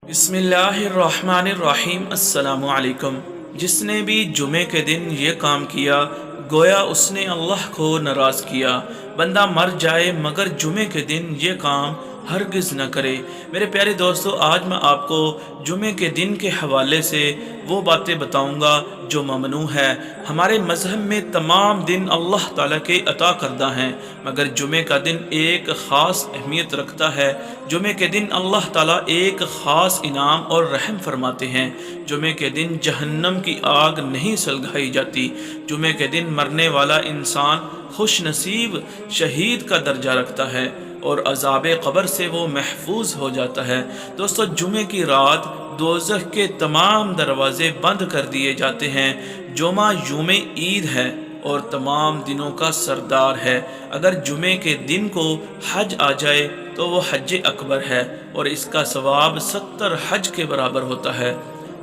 बिस्मिल्लाहिर्रहमानिर्रहीम। अस्सलामु अलैकुम। जिसने भी जुमे के दिन ये काम किया गोया उसने अल्लाह को नाराज़ किया। बंदा मर जाए मगर जुमे के दिन ये काम हरगिज़ न करे। मेरे प्यारे दोस्तों, आज मैं आपको जुमे के दिन के हवाले से वो बातें बताऊंगा जो ममनू है। हमारे मज़हब में तमाम दिन अल्लाह ताला के अता करदा हैं, मगर जुमे का दिन एक ख़ास अहमियत रखता है। जुमे के दिन अल्लाह ताला एक ख़ास इनाम और रहम फरमाते हैं। जुमे के दिन जहन्नम की आग नहीं सुलगाई जाती। जुमे के दिन मरने वाला इंसान खुश नसीब शहीद का दर्जा रखता है और अज़ाब क़ब्र से वो महफूज हो जाता है। दोस्तों, जुमे की रात दोज़ख के तमाम दरवाज़े बंद कर दिए जाते हैं। जुमा यौम ईद है और तमाम दिनों का सरदार है। अगर जुमे के दिन को हज आ जाए तो वो हज अकबर है और इसका सवाब 70 हज के बराबर होता है।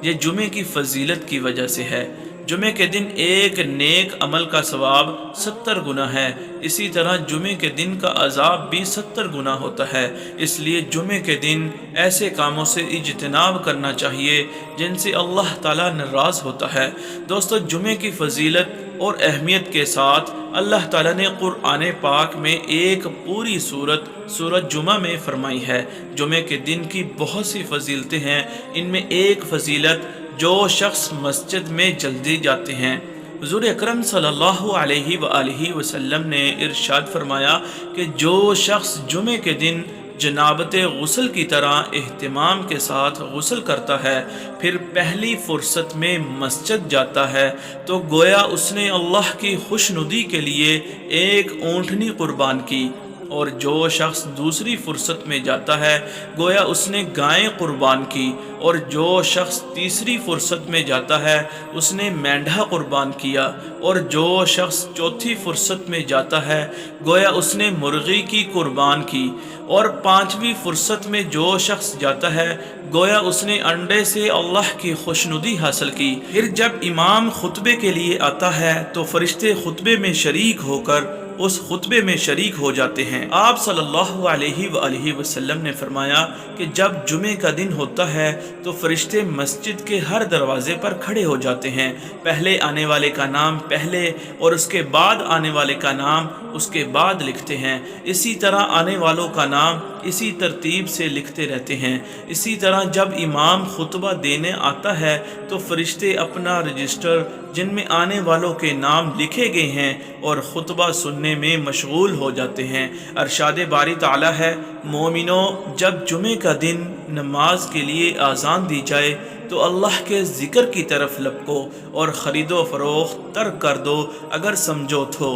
ये जुमे की फजीलत की वजह से है। जुमे के दिन एक नेक अमल का सवाब 70 गुना है। इसी तरह जुमे के दिन का अजाब भी 70 गुना होता है। इसलिए जुमे के दिन ऐसे कामों से इज्तिनाब करना चाहिए जिनसे अल्लाह ताला नाराज़ होता है। दोस्तों, जुमे की फजीलत और अहमियत के साथ अल्लाह ताला ने कुरान पाक में एक पूरी सूरत जुमा में फरमाई है। जुमे के दिन की बहुत सी फजीलतें हैं। इनमें एक फजीलत, जो शख्स मस्जिद में जल्दी जाते हैं, हुज़ूर अकरम सल्लल्लाहु अलैहि वसल्लम ने इरशाद फरमाया कि जो शख्स जुमे के दिन जनाबत गुस्ल की तरह एहतिमाम के साथ गुस्ल करता है, फिर पहली फुर्सत में मस्जिद जाता है, तो गोया उसने अल्लाह की खुशनुदी के लिए एक ऊँटनी कुर्बान की। और जो शख्स दूसरी फुर्सत में जाता है, गोया उसने गायें कुर्बान की। और जो शख्स तीसरी फुर्सत में जाता है, उसने मेंढा कुर्बान किया। और जो शख्स चौथी फुर्सत में जाता है, गोया उसने मुर्गी की कुर्बान की। और पांचवी फुर्सत में जो शख्स जाता है, गोया उसने अंडे से अल्लाह की खुशनुदी हासिल की। फिर जब इमाम खुतबे के लिए आता है तो फरिश्ते खुतबे में शरीक होकर उस खुतबे में शरीक हो जाते हैं। आप सल्लल्लाहु अलैहि वसल्लम ने फरमाया कि जब जुमे का दिन होता है तो फरिश्ते मस्जिद के हर दरवाजे पर खड़े हो जाते हैं। पहले आने वाले का नाम पहले और उसके बाद आने वाले का नाम उसके बाद लिखते हैं। इसी तरह आने वालों का नाम इसी तरतीब से लिखते रहते हैं। इसी तरह जब इमाम खुतबा देने आता है तो फरिश्ते अपना रजिस्टर जिनमें आने वालों के नाम लिखे गए हैं और खुतबा सुनने में मशगूल हो जाते हैं। अरशाद बारी ताला है, मोमिनो, जब जुमे का दिन नमाज के लिए आज़ान दी जाए तो अल्लाह के ज़िक्र की तरफ लपको और ख़रीदो फ़रोख्त तर्क कर दो अगर समझो तो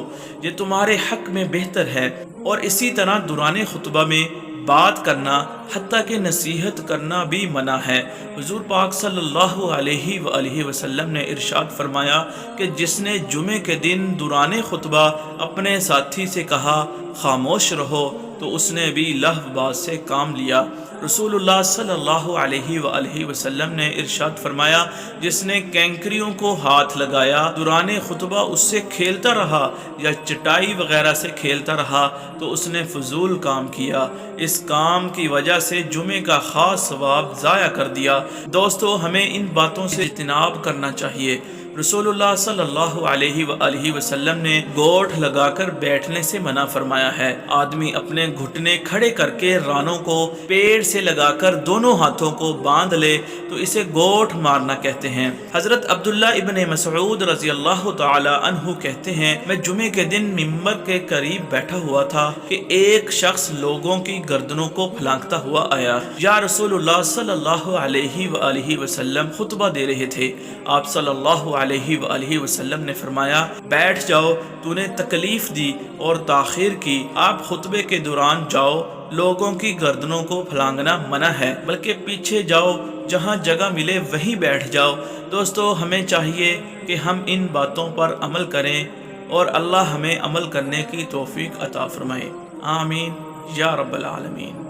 ये तुम्हारे हक़ में बेहतर है। और इसी तरह दुराने खुतबा में बात करना हत्ता कि नसीहत करना भी मना है। हुज़ूर पाक सल्लल्लाहु अलैहि वसल्लम ने इरशाद फरमाया कि जिसने जुमे के दिन दुराने खुतबा अपने साथी से कहा खामोश रहो, तो उसने भी लहव बात से काम लिया। रसूलुल्लाह सल्लल्लाहु अलैहि वसल्लम ने इरशाद फरमाया, जिसने कैंकरियों को हाथ लगाया, दुराने खुतबा उससे खेलता रहा या चटाई वगैरह से खेलता रहा, तो उसने फजूल काम किया। इस काम की वजह से जुमे का खास सवाब ज़ाया कर दिया। दोस्तों, हमें इन बातों से इज्तिनाब करना चाहिए। रसूलुल्लाह सल्लल्लाहु अलैहि वसल्लम ने गोठ लगाकर बैठने से मना फरमाया है। आदमी अपने घुटने खड़े करके रानों को पेड़ से लगाकर दोनों हाथों को बांध ले तो इसे गोठ मारना कहते हैं। हजरत अब्दुल्ला इब्ने मसऊद रज़ी अल्लाह तआला अन्हु कहते हैं, मैं जुमे के दिन मिंबर के करीब बैठा हुआ था कि एक शख्स लोगों की गर्दनों को फलांकता हुआ आया। या रसूलुल्लाह सल्लल्लाहु अलैहि वसल्लम खुतबा दे रहे थे। आप सल्लल्लाहु अलैहि वसल्लम ने फरमाया, बैठ जाओ, तूने तकलीफ दी और ताखीर की। आप खुतबे के दौरान जाओ, लोगों की गर्दनों को फलांगना मना है, बल्कि पीछे जाओ, जहां जगह मिले वहीं बैठ जाओ। दोस्तों, हमें चाहिए कि हम इन बातों पर अमल करें और अल्लाह हमें अमल करने की तौफीक अता फरमाए। आमीन या रब्बल आलमीन।